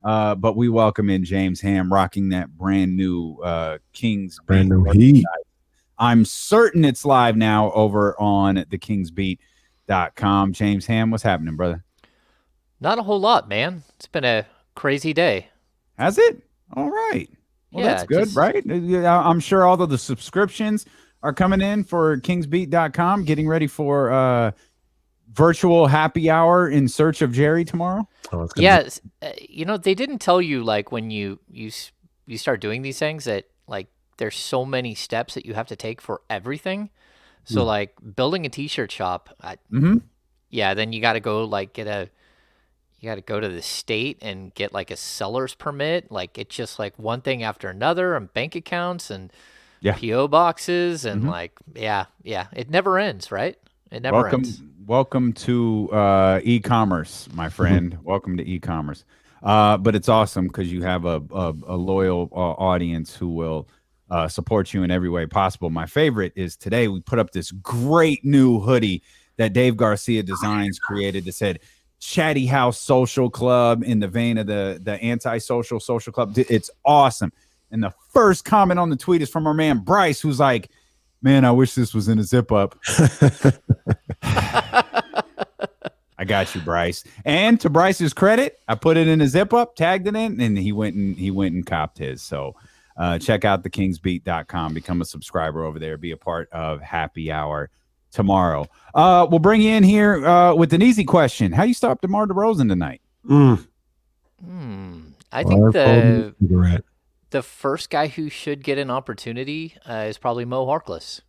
But we welcome in James Ham rocking that brand new Kings Brand Beat new merchandise. heat. I'm certain it's live now over on thekingsbeat.com. James Ham, what's happening, brother? Not a whole lot, man. It's been a crazy day. Has it? All right. Well, that's Yeah, good, right? I'm sure all of the subscriptions are coming in for kingsbeat.com, getting ready for virtual happy hour in search of Jerry tomorrow. Oh, yes. They didn't tell you like when you start doing these things that like there's so many steps that you have to take for everything. So like building a t-shirt shop, yeah, then you got to go like you got to go to the state and get like a seller's permit. Like it's just like one thing after another, and bank accounts and PO boxes and it never ends, right? It never ends. Welcome to e-commerce, my friend. Welcome to e-commerce. But it's awesome because you have a loyal audience who will support you in every way possible. My favorite is today we put up this great new hoodie that Dave Garcia Designs created that said Chatty House Social Club in the vein of the anti-social social club. It's awesome. And the first comment on the tweet is from our man Bryce, who's like, man, I wish this was in a zip up. I got you, Bryce. And to Bryce's credit, I put it in a zip up, tagged it in, and he went and copped his. So check out thekingsbeat.com, become a subscriber over there, be a part of Happy Hour tomorrow. We'll bring you in here with an easy question. How do you stop DeMar DeRozan tonight? I think the first guy who should get an opportunity is probably Mo Harkless.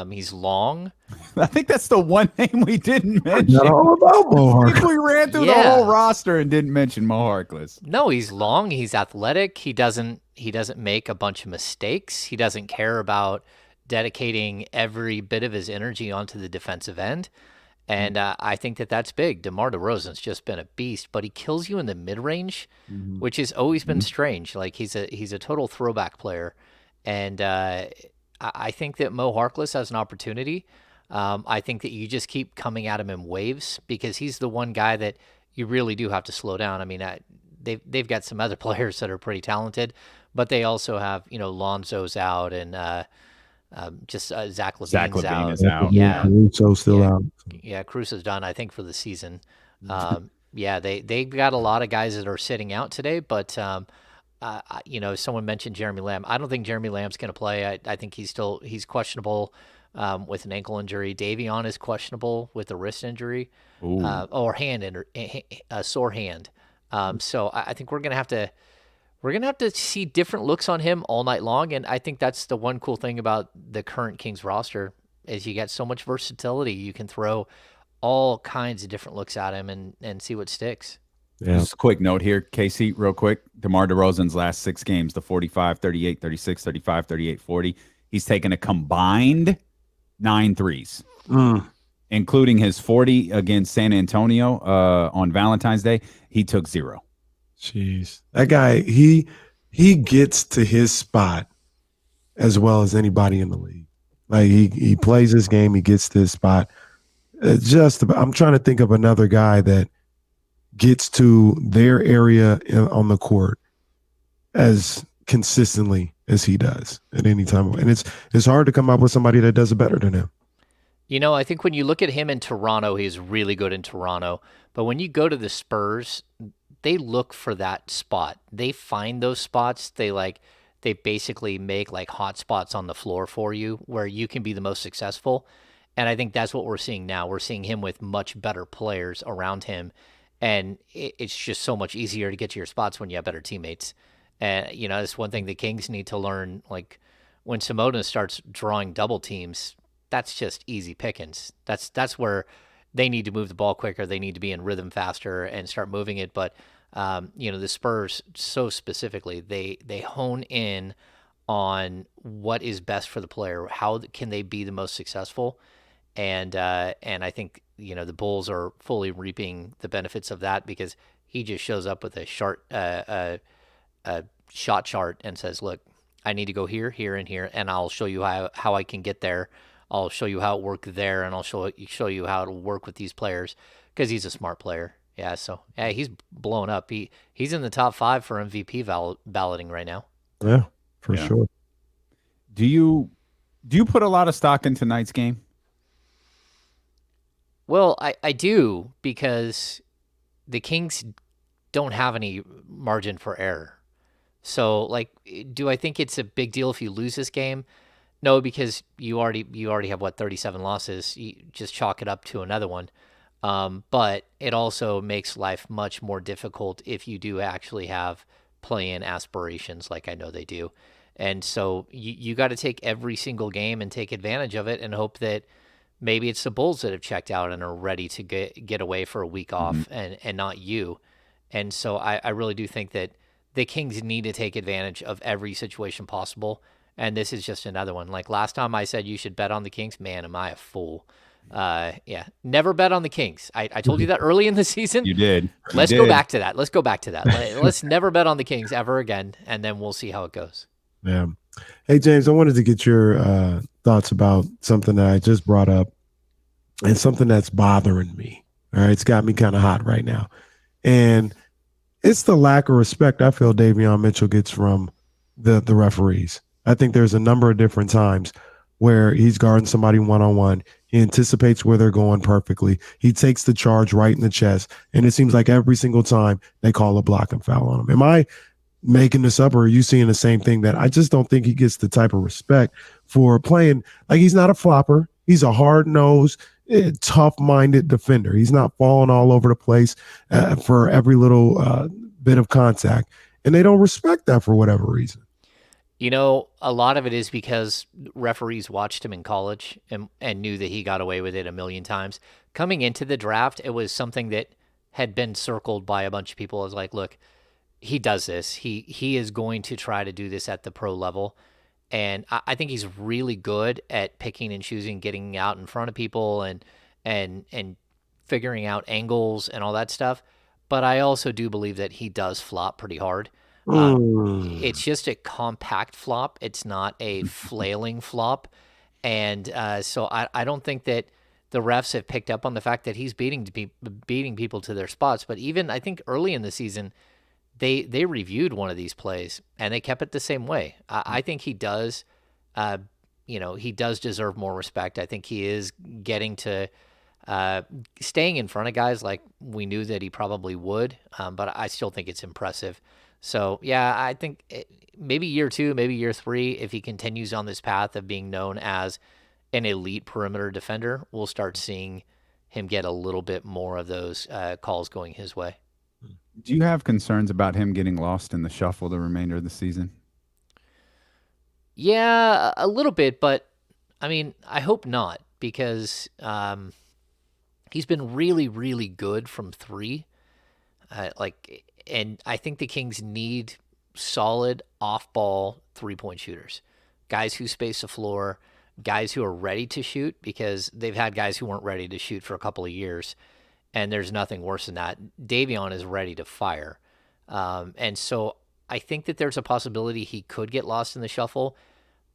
He's long. I think that's the one name we didn't mention. Not all about Mo Harkless. I think we ran through the whole roster and didn't mention Mo Harkless. No, he's long. He's athletic. He doesn't make a bunch of mistakes. He doesn't care about dedicating every bit of his energy onto the defensive end. And I think that's big. DeMar DeRozan's just been a beast, but he kills you in the mid-range, which has always been strange. Like he's a total throwback player. And I think that Mo Harkless has an opportunity. I think that you just keep coming at him in waves because he's the one guy that you really do have to slow down. I mean, they've got some other players that are pretty talented, but they also have, Lonzo's out and Zach LaVine's out. Is out. Yeah, Caruso's still out. Yeah, Caruso's done, I think, for the season. They've got a lot of guys that are sitting out today, but someone mentioned Jeremy Lamb. I don't think Jeremy Lamb's going to play. I think he's questionable with an ankle injury. Davion is questionable with a wrist injury or a sore hand. So I think we're going to have to see different looks on him all night long, and I think that's the one cool thing about the current Kings roster is you get so much versatility. You can throw all kinds of different looks at him and see what sticks. Yeah. Just a quick note here, Casey, real quick. DeMar DeRozan's last 6 games, the 45, 38, 36, 35, 38, 40. He's taken a combined 9 threes, including his 40 against San Antonio on Valentine's Day. He took 0. Jeez. That guy, he gets to his spot as well as anybody in the league. Like he plays his game, he gets to his spot. I'm trying to think of another guy that gets to their area on the court as consistently as he does at any time. And it's hard to come up with somebody that does it better than him. I think when you look at him in Toronto, he's really good in Toronto. But when you go to the Spurs, they look for that spot. They find those spots. They basically make like hot spots on the floor for you where you can be the most successful. And I think that's what we're seeing now. We're seeing him with much better players around him. And it's just so much easier to get to your spots when you have better teammates. And, it's one thing the Kings need to learn. Like when Simona starts drawing double teams, that's just easy pickings. That's where they need to move the ball quicker. They need to be in rhythm faster and start moving it. But, the Spurs, so specifically, they hone in on what is best for the player. How can they be the most successful? And I think, the Bulls are fully reaping the benefits of that because he just shows up with a shot chart and says, look, I need to go here, here, and here, and I'll show you how I can get there. I'll show you how it works there, and I'll show you how it'll work with these players because he's a smart player. Yeah, so yeah, he's blown up. He's in the top 5 for MVP balloting right now. Yeah, for Yeah. sure. Do you put a lot of stock in tonight's game? Well, I do because the Kings don't have any margin for error. So, like, do I think it's a big deal if you lose this game? No, because you already have what 37 losses. You just chalk it up to another one. But it also makes life much more difficult if you do actually have play-in aspirations, like I know they do. And so you got to take every single game and take advantage of it, and hope that maybe it's the Bulls that have checked out and are ready to get away for a week Mhm. off, and not you. And so I really do think that the Kings need to take advantage of every situation possible. And this is just another one. Like last time I said you should bet on the Kings, man, am I a fool? Yeah, never bet on the Kings. I told you that early in the season. You did. You Let's go did. back to that. Let's go back to that. Let's never bet on the Kings ever again, and then we'll see how it goes. Yeah. Hey, James, I wanted to get your thoughts about something that I just brought up and something that's bothering me. All right. It's got me kind of hot right now. And it's the lack of respect I feel Davion Mitchell gets from the referees. I think there's a number of different times where he's guarding somebody one-on-one. He anticipates where they're going perfectly. He takes the charge right in the chest. And it seems like every single time they call a blocking foul on him. Am I making this up, or are you seeing the same thing, that I just don't think he gets the type of respect for playing? Like, he's not a flopper. He's a hard-nosed, tough-minded defender. He's not falling all over the place for every little bit of contact. And they don't respect that for whatever reason. You know, a lot of it is because referees watched him in college and knew that he got away with it a million times. Coming into the draft, it was something that had been circled by a bunch of people as like, look, he does this. He is going to try to do this at the pro level. And I think he's really good at picking and choosing, getting out in front of people and figuring out angles and all that stuff. But I also do believe that he does flop pretty hard. Mm. It's just a compact flop. It's not a flailing flop. And so I don't think that the refs have picked up on the fact that he's beating people to their spots. But even I think early in the season, they reviewed one of these plays and they kept it the same way. I think he does, uh, he does deserve more respect. I think he is getting to staying in front of guys like we knew that he probably would, but I still think it's impressive. So yeah, I think maybe year 2, maybe year 3, if he continues on this path of being known as an elite perimeter defender, we'll start seeing him get a little bit more of those calls going his way. Do you have concerns about him getting lost in the shuffle the remainder of the season? Yeah, a little bit, but I mean, I hope not because he's been really, really good from 3. And I think the Kings need solid off-ball three-point shooters, guys who space the floor, guys who are ready to shoot, because they've had guys who weren't ready to shoot for a couple of years, and there's nothing worse than that. Davion is ready to fire, and so I think that there's a possibility he could get lost in the shuffle,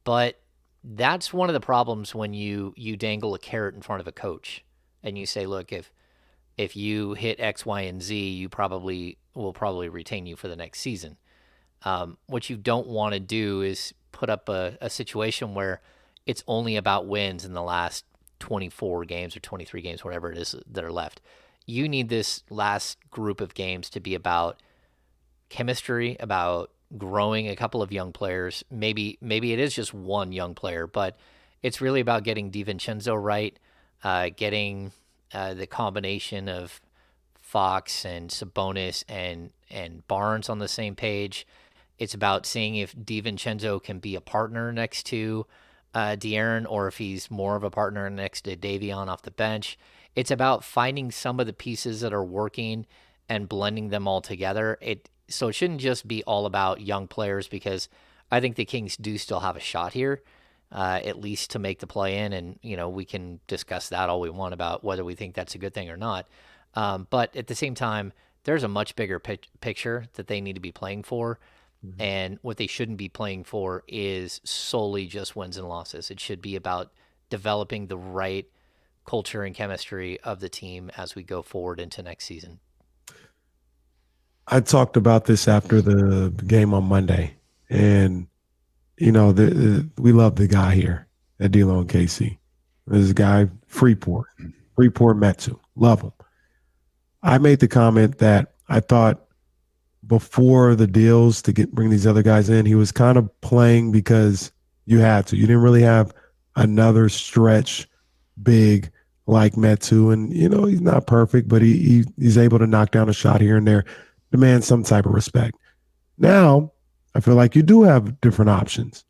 but that's one of the problems when you dangle a carrot in front of a coach and you say, look, if you hit X, Y, and Z, you will probably retain you for the next season. What you don't want to do is put up a situation where it's only about wins in the last 24 games or 23 games, whatever it is that are left. You need this last group of games to be about chemistry, about growing a couple of young players. Maybe it is just one young player, but it's really about getting DiVincenzo right, getting the combination of Fox and Sabonis and Barnes on the same page. It's about seeing if DiVincenzo can be a partner next to De'Aaron, or if he's more of a partner next to Davion off the bench. It's about finding some of the pieces that are working and blending them all together. So it shouldn't just be all about young players, because I think the Kings do still have a shot here, at least to make the play in. And, we can discuss that all we want about whether we think that's a good thing or not. But at the same time, there's a much bigger picture that they need to be playing for. Mhm. And what they shouldn't be playing for is solely just wins and losses. It should be about developing the right culture and chemistry of the team as we go forward into next season. I talked about this after the game on Monday, and we love the guy here at D-Lo and KC. This guy, Freeport Metsu, love him. I made the comment that I thought before the deals to bring these other guys in, he was kind of playing because you had to. You didn't really have another stretch big like Metu, and he's not perfect, but he's able to knock down a shot here and there, demand some type of respect. Now, I feel like you do have different options,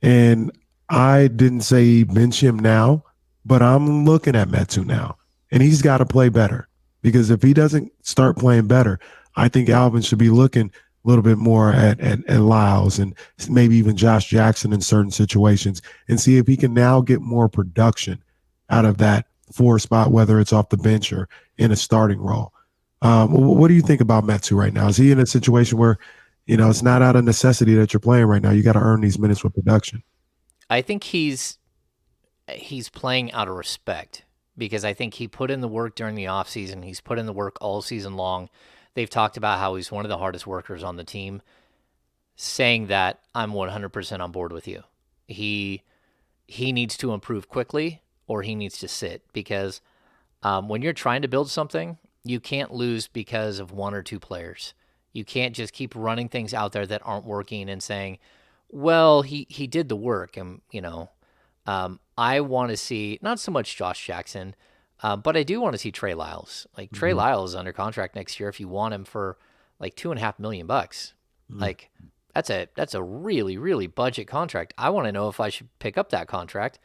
and I didn't say bench him now, but I'm looking at Metu now, and he's got to play better because if he doesn't start playing better, I think Alvin should be looking a little bit more at Lyles and maybe even Josh Jackson in certain situations and see if he can now get more production out of that 4 spot, whether it's off the bench or in a starting role. What do you think about Metsu right now? Is he in a situation where, it's not out of necessity that you're playing right now? You got to earn these minutes with production. I think he's playing out of respect because I think he put in the work during the offseason. He's put in the work all season long. They've talked about how he's one of the hardest workers on the team, saying that I'm 100% on board with you. He needs to improve quickly or he needs to sit because when you're trying to build something, you can't lose because of 1 or 2 players. You can't just keep running things out there that aren't working and saying, well, he did the work. And, I want to see not so much Josh Jackson, but I do want to see Trey Lyles. Like Trey Lyles is under contract next year if you want him for like $2.5 million. Like that's a really, really budget contract. I want to know if I should pick up that contract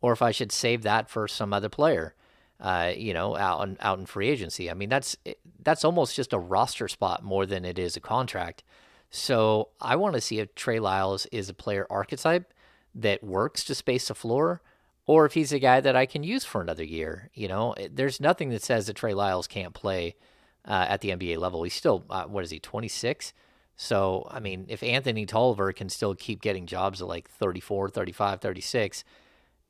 or if I should save that for some other player, out in free agency. I mean, that's almost just a roster spot more than it is a contract. So I want to see if Trey Lyles is a player archetype that works to space the floor, or if he's a guy that I can use for another year. There's nothing that says that Trey Lyles can't play at the NBA level. He's still, 26? So, I mean, if Anthony Tolliver can still keep getting jobs at like 34, 35, 36,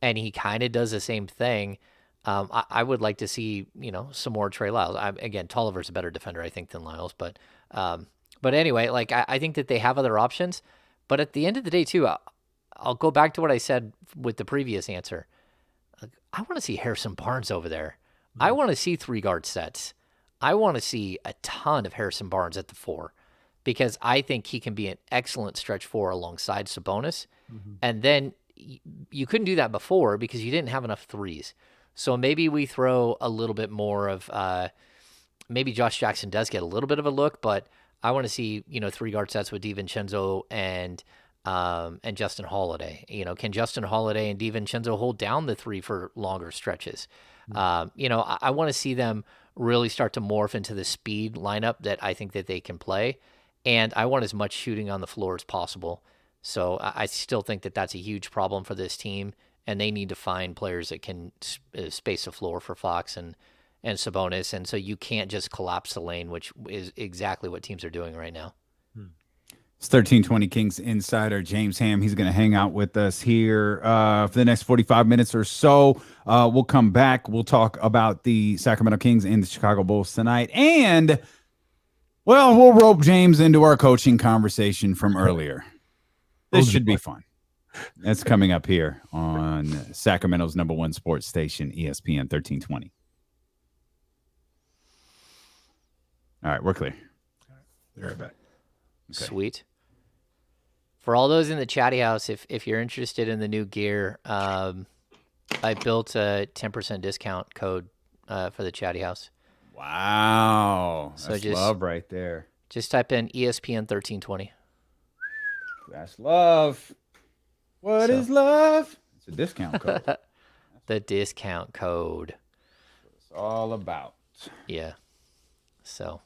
and he kind of does the same thing, I would like to see, some more Trey Lyles. Again, Tolliver's a better defender, I think, than Lyles. But anyway, like I think that they have other options. But at the end of the day, too, I'll go back to what I said with the previous answer. I want to see Harrison Barnes over there. I want to see 3 guard sets. I want to see a ton of Harrison Barnes at the 4 because I think he can be an excellent stretch 4 alongside Sabonis. And then you couldn't do that before because you didn't have enough threes. So maybe we throw a little bit more of maybe Josh Jackson does get a little bit of a look, but I want to see 3 guard sets with DiVincenzo and Justin Holiday. Can Justin Holiday and DiVincenzo hold down the 3 for longer stretches? I want to see them really start to morph into the speed lineup that I think that they can play, and I want as much shooting on the floor as possible. So I still think that that's a huge problem for this team, and they need to find players that can space the floor for Fox and Sabonis, and so you can't just collapse the lane, which is exactly what teams are doing right now. It's 1320 Kings insider James Ham. He's going to hang out with us here for the next 45 minutes or so. We'll come back. We'll talk about the Sacramento Kings and the Chicago Bulls tonight. And, well, we'll rope James into our coaching conversation from earlier. This should be fun. That's coming up here on Sacramento's #1 sports station, ESPN 1320. All right, we're clear. Be right back. Okay. Sweet. For all those in the chatty house, if you're interested in the new gear, I built a 10% discount code for the chatty house. Wow. So that's love right there. Just type in ESPN 1320. That's love. What is love? It's a discount code. The discount code. That's what it's all about. Yeah. So.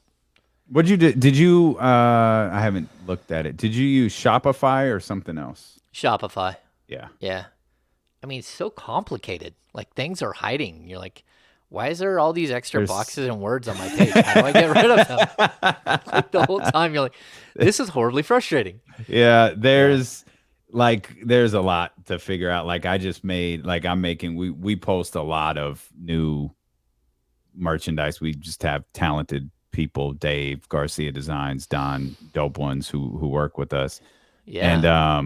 What'd you do? Did you, I haven't looked at it. Did you use Shopify or something else? Shopify. Yeah. Yeah. I mean, it's so complicated. Like, things are hiding. You're like, why is there all these extra boxes and words on my page? How do I get rid of them? Like, the whole time you're like, this is horribly frustrating. Yeah. There's a lot to figure out. Like, we post a lot of new merchandise. We just have talented people, Dave, Garcia Designs, Don, dope ones who work with us. Yeah.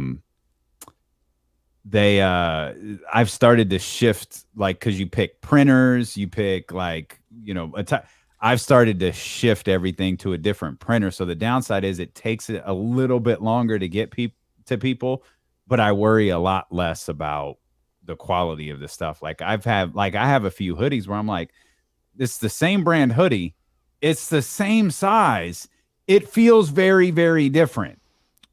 And I've started to shift, like, because you pick printers, you pick, like, I've started to shift everything to a different printer. So the downside is it takes it a little bit longer to get people, but I worry a lot less about the quality of the stuff. Like I have a few hoodies where I'm like, it's the same brand hoodie, it's the same size, it feels very, very different.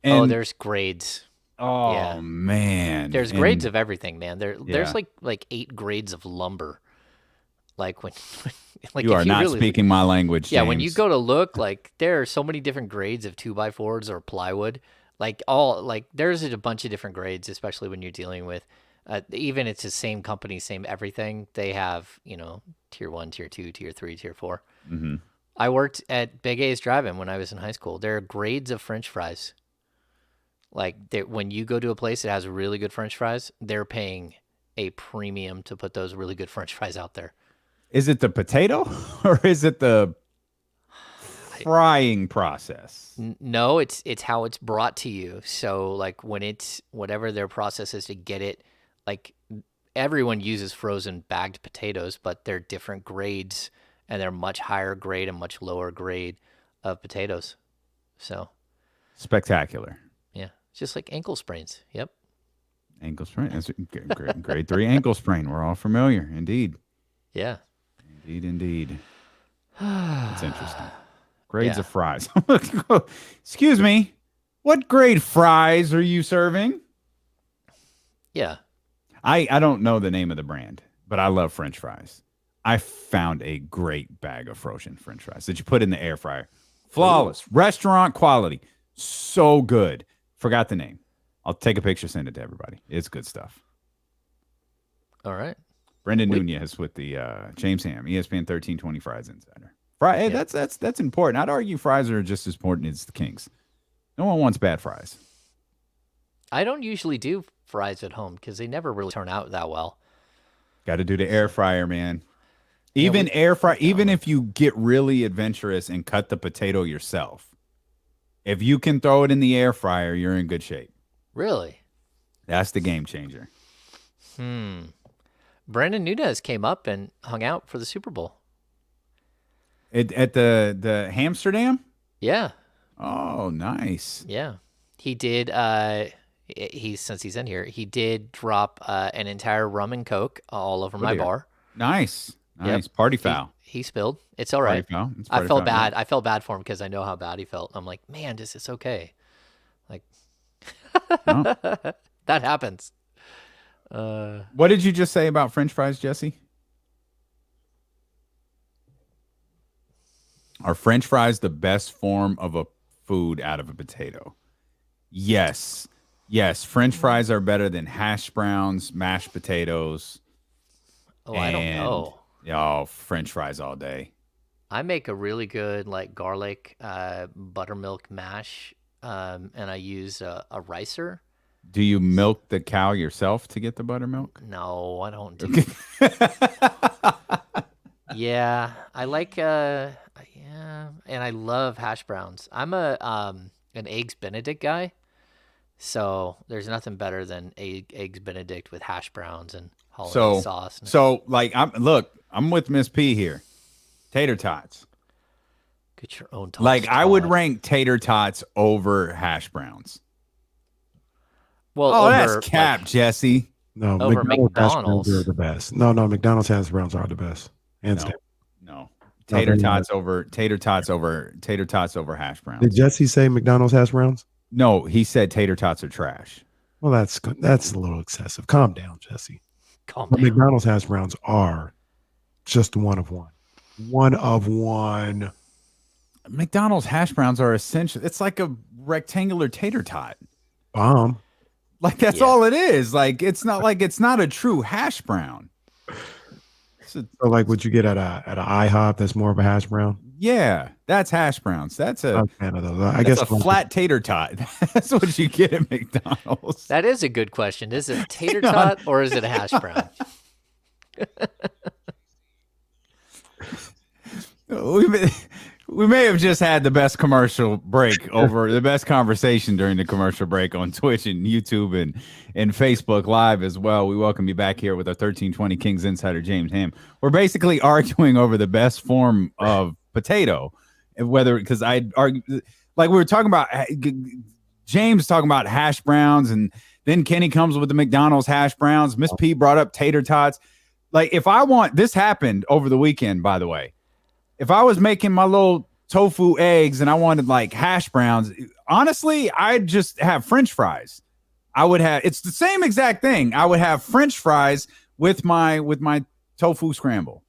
And there's grades. oh Yeah. man, There's grades of everything, man. There's Yeah. like 8 grades of lumber. Like when like you if are you not really speaking my language, Yeah, James. when you go to look, like there are so many different grades of 2x4s or plywood. There's a bunch of different grades, especially when you're dealing with even it's the same company, same everything. They have, tier 1, tier 2, tier 3, tier 4. Mm-hmm. I worked at Big A's Drive-In when I was in high school. There are grades of French fries. Like when you go to a place that has really good French fries, they're paying a premium to put those really good French fries out there. Is it the potato or is it the frying process? No, it's how it's brought to you. So like when it's whatever their process is to get it, like everyone uses frozen bagged potatoes, but they're different grades and they're much higher grade and much lower grade of potatoes. So Spectacular. yeah, it's just like ankle sprains. Yep. Ankle sprain. That's grade 3 ankle sprain. We're all familiar. Indeed. Yeah. Indeed. That's interesting. Grades Yeah. of fries. Excuse me. What grade fries are you serving? Yeah. I don't know the name of the brand, but I love French fries. I found a great bag of frozen French fries that you put in the air fryer. Flawless. Ooh. Restaurant quality. So good. Forgot the name. I'll take a picture, send it to everybody. It's good stuff. All right. Brendan Nunez with the James Ham, ESPN 1320 Fries Insider. Hey, yeah. That's important. I'd argue fries are just as important as the Kings. No one wants bad fries. I don't usually do fries at home because they never really turn out that well. Got to do the air fryer, man. Even air fry. Even if you get really adventurous and cut the potato yourself, if you can throw it in the air fryer, you're in good shape. Really? That's the game changer. Brandon Nunez came up and hung out for the Super Bowl. At the Amsterdam? Yeah. Oh, nice. Yeah. He did since he's in here, he did drop an entire rum and Coke all over my bar. Nice. Party foul. He spilled. It's all right. Party foul. I felt bad. Yeah. I felt bad for him because I know how bad he felt. I'm like, man, it's okay. Like no. That happens. What did you just say about French fries, Jesse? Are French fries the best form of a food out of a potato? Yes. French fries are better than hash browns, mashed potatoes. I don't know. Oh, French fries all day. I make a really good like garlic buttermilk mash, and I use a ricer. Do you milk the cow yourself to get the buttermilk? No, I don't do Yeah, I like and I love hash browns. I'm an eggs Benedict guy. So there's nothing better than eggs Benedict with hash browns and holiday sauce. So like I'm with Miss P here. Tater tots. Get your own tots. Like I would rank tater tots over hash browns. Well, that's cap, Jesse. No, over McDonald's are the best. No, McDonald's hash browns are the best. Hands down. No. Tater tots over hash browns. Did Jesse say McDonald's hash browns? No, he said tater tots are trash. Well, that's a little excessive. Calm down, Jesse. Calm down. McDonald's hash browns are just one of one. One of one. McDonald's hash browns are essential. It's like a rectangular tater tot. Bomb. Like that's all it is. Like it's not a true hash brown. So like what you get at a IHOP that's more of a hash brown? Yeah, that's hash browns. That's a I guess a flat tater tot. That's what you get at McDonald's. That is a good question. Is it a tater tot or is it a hash brown? We may have just had the best commercial break over the best conversation during the commercial break on Twitch and YouTube and Facebook Live as well. We welcome you back here with our 1320 Kings insider James Ham. We're basically arguing over the best form of potato, whether because I argue like we were talking about James talking about hash browns, and then Kenny comes with the McDonald's hash browns. Miss P brought up tater tots. Like if I want this happened over the weekend, by the way. If I was making my little tofu eggs and I wanted like hash browns, honestly, I'd just have French fries. I would have, it's the same exact thing. I would have French fries with my tofu scramble.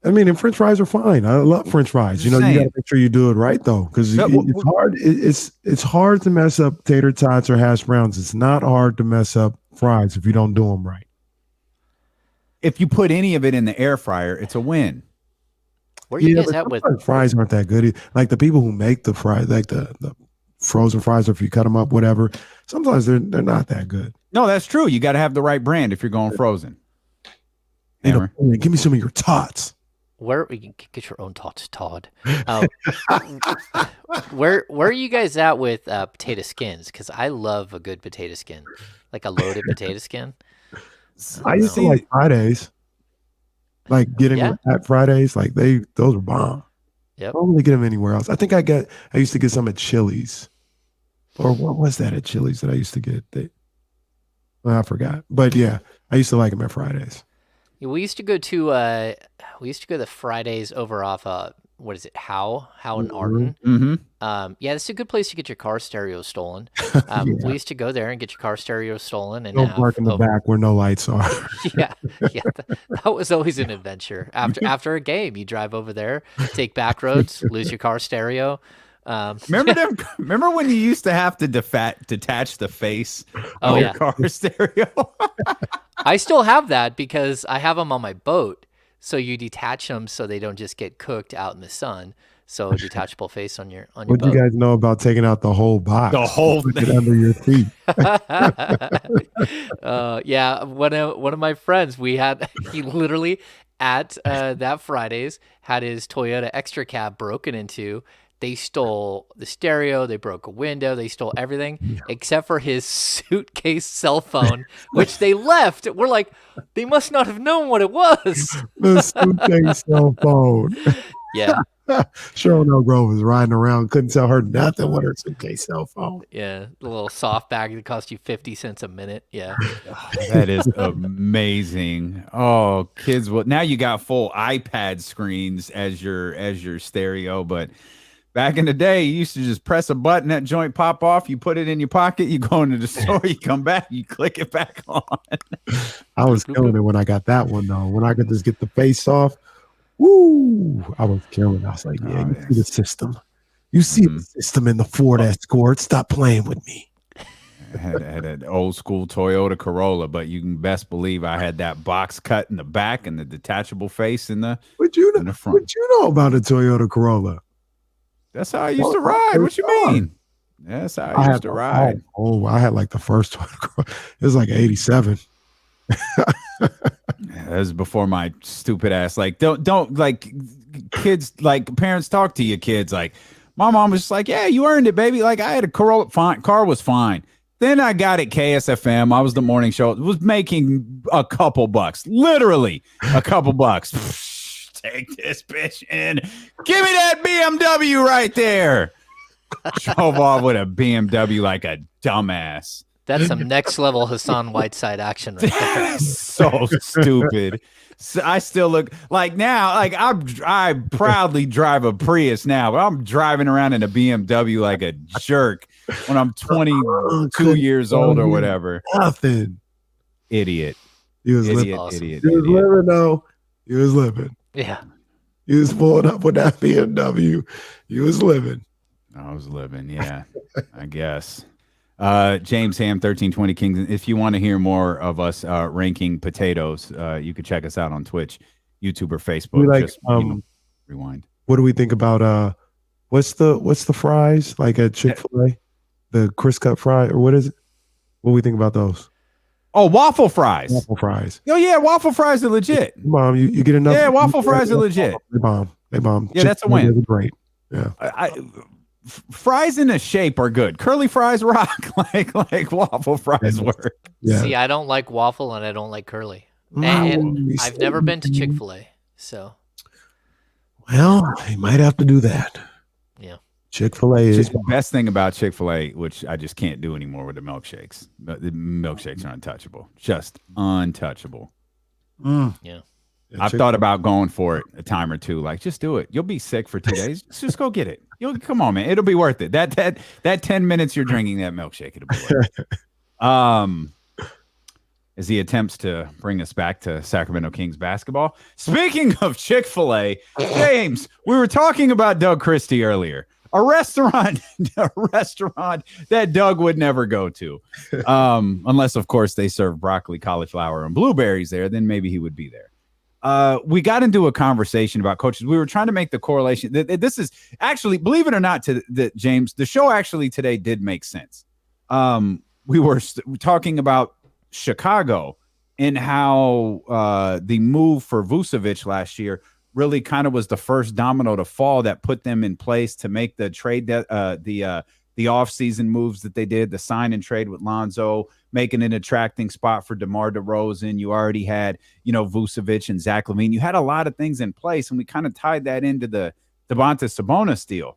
I mean, and French fries are fine. I love French fries. You know, you got to make sure you do it right though, because it's hard. It's hard to mess up tater tots or hash browns. It's not hard to mess up fries if you don't do them right. If you put any of it in the air fryer, it's a win. Where you guys at with fries? Aren't that good? Like the people who make the fries, like the frozen fries, or if you cut them up, whatever. Sometimes they're not that good. No, that's true. You got to have the right brand if you're going frozen. Give me some of your tots. Where you can get your own tots, Todd. Where are you guys at with potato skins? Because I love a good potato skin, like a loaded potato skin. I used to like Fridays. Like getting at Fridays, like those are bomb. Yep. I don't really get them anywhere else. I think I used to get some at Chili's, or what was that at Chili's that I used to get? I forgot, but yeah, I used to like them at Fridays. Yeah, we used to go to the Fridays over off what is it, Howe and Arden. Mm-hmm. Yeah, it's a good place to get your car stereo stolen. We used to go there and get your car stereo stolen, and don't park in the back where no lights are. yeah, that was always an adventure. After a game, you drive over there, take back roads, lose your car stereo. Remember when you used to have to detach the face of your car stereo? I still have that because I have them on my boat. So you detach them so they don't just get cooked out in the sun. So detachable face on your boat. What do you guys know about taking out the whole box? The whole thing under your feet. Yeah, one of my friends, he literally at that Fridays had his Toyota extra cab broken into. They stole the stereo, they broke a window, they stole everything except for his suitcase cell phone, which they left. We're like, they must not have known what it was. The suitcase cell phone. Yeah. Cheryl No Grove was riding around, couldn't tell her nothing with her suitcase cell phone. Yeah, the little soft bag that cost you 50 cents a minute. Yeah. That is amazing. Oh, kids, well, now you got full iPad screens as your stereo, but back in the day, you used to just press a button, that joint pop off, you put it in your pocket, you go into the store, you come back, you click it back on. I was killing it when I got that one, though. When I could just get the face off, woo, I was killing it. I was like, yeah, you see the system. You see the system in the Ford Escort. Stop playing with me. I had an old school Toyota Corolla, but you can best believe I had that box cut in the back and the detachable face in the front. What you know about a Toyota Corolla? That's how I used to ride. What you mean? That's how I used to ride. I had like the first one. It was like 87. That was before my stupid ass. Like, don't like kids, like parents talk to your kids. Like, my mom was just like, yeah, you earned it, baby. Like, I had a Corolla, car was fine. Then I got at KSFM. I was the morning show. It was making a couple bucks, literally a couple bucks. Take this bitch in. Give me that BMW right there. Drove off with a BMW like a dumbass. That's some next level Hassan Whiteside action right there. So stupid. So I still look like now, like I proudly drive a Prius now, but I'm driving around in a BMW like a jerk when I'm 22 years old or whatever. Nothing. Idiot. He was living. Awesome. He was living though. He was living. Yeah. He was pulling up with that BMW. He was living. I was living, yeah. I guess. James Ham, 1320 Kings. If you want to hear more of us ranking potatoes, you can check us out on Twitch, YouTube, or Facebook. Just rewind. What do we think about what's the fries like at Chick-fil-A? The crisp cut fry, or what is it? What do we think about those? Oh, waffle fries. Waffle fries. Oh yeah, waffle fries are legit. Mom, you get enough. Yeah, waffle fries are legit. They bomb. Yeah, that's a win. They're great. Yeah. Fries in a shape are good. Curly fries rock, like waffle fries And, work. yeah. See, I don't like waffle and I don't like curly. And You I've say never you been to can. Chick-fil-A. So, Well, you might have to do that. yeah. Chick-fil-A is Best thing about Chick-fil-A, which I just can't do anymore with the milkshakes. The milkshakes are untouchable, just untouchable. mm, Yeah. I've thought about going for it a time or two. Like, just do it. You'll be sick for 2 days. Just go get it. You'll come on, man. It'll be worth it. That 10 minutes you're drinking that milkshake, it'll be worth it. As he attempts to bring us back to Sacramento Kings basketball. Speaking of Chick-fil-A, James, we were talking about Doug Christie earlier. A restaurant that Doug would never go to. Unless, of course, they serve broccoli, cauliflower, and blueberries there, then maybe he would be there. We got into a conversation about coaches. We were trying to make the correlation. This is actually, believe it or not, James, the show actually today did make sense. We were talking about Chicago and how the move for Vucevic last year really kind of was the first domino to fall that put them in place to make the trade, the offseason moves that they did, the sign and trade with Lonzo, making an attracting spot for DeMar DeRozan. You already had, Vucevic and Zach LaVine. You had a lot of things in place, and we kind of tied that into the Domantas Sabonis deal.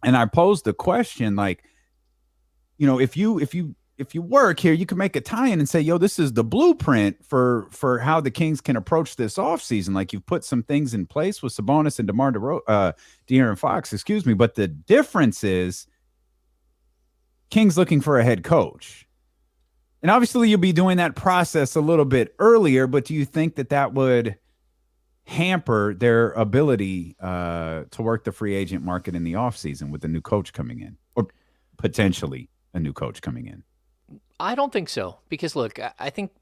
And I posed the question, like, if you work here, you can make a tie-in and say, yo, this is the blueprint for how the Kings can approach this offseason. Like, you've put some things in place with Sabonis and De'Aaron Fox, excuse me. But the difference is Kings looking for a head coach. And obviously you'll be doing that process a little bit earlier, but do you think that would hamper their ability to work the free agent market in the offseason with a new coach coming in, or potentially a new coach coming in? I don't think so, because look, I think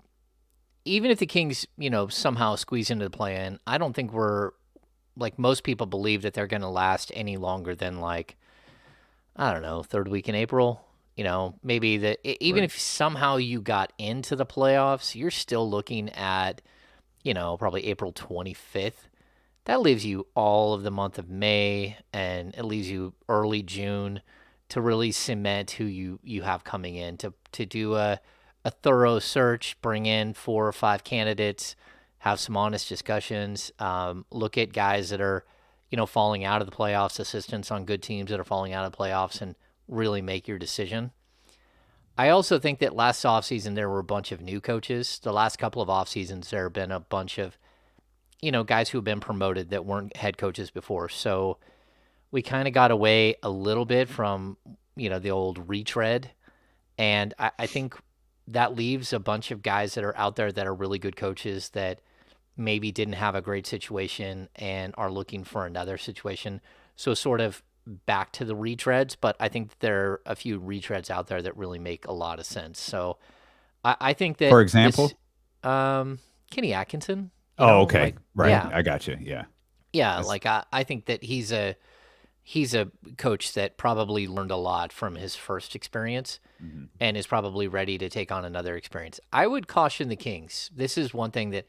even if the Kings, somehow squeeze into the play-in, I don't think we're, like most people believe, that they're going to last any longer than, like, I don't know, third week in April. Maybe even if somehow you got into the playoffs, you're still looking at, probably April 25th. That leaves you all of the month of May, and it leaves you early June to really cement who you have coming in, to do a thorough search, bring in 4 or 5 candidates, have some honest discussions, look at guys that are, falling out of the playoffs, assistants on good teams that are falling out of the playoffs, and really make your decision. I also think that last offseason there were a bunch of new coaches. The last couple of off seasons there have been a bunch of, guys who have been promoted that weren't head coaches before. So we kind of got away a little bit from, the old retread. And I think that leaves a bunch of guys that are out there that are really good coaches that maybe didn't have a great situation and are looking for another situation. So sort of back to the retreads, but I think there are a few retreads out there that really make a lot of sense. So I think that, for example, Kenny Atkinson. Okay. Right. Yeah. I got you. Yeah. Yeah. Like I think that he's a coach that probably learned a lot from his first experience and is probably ready to take on another experience. I would caution the Kings. This is one thing that,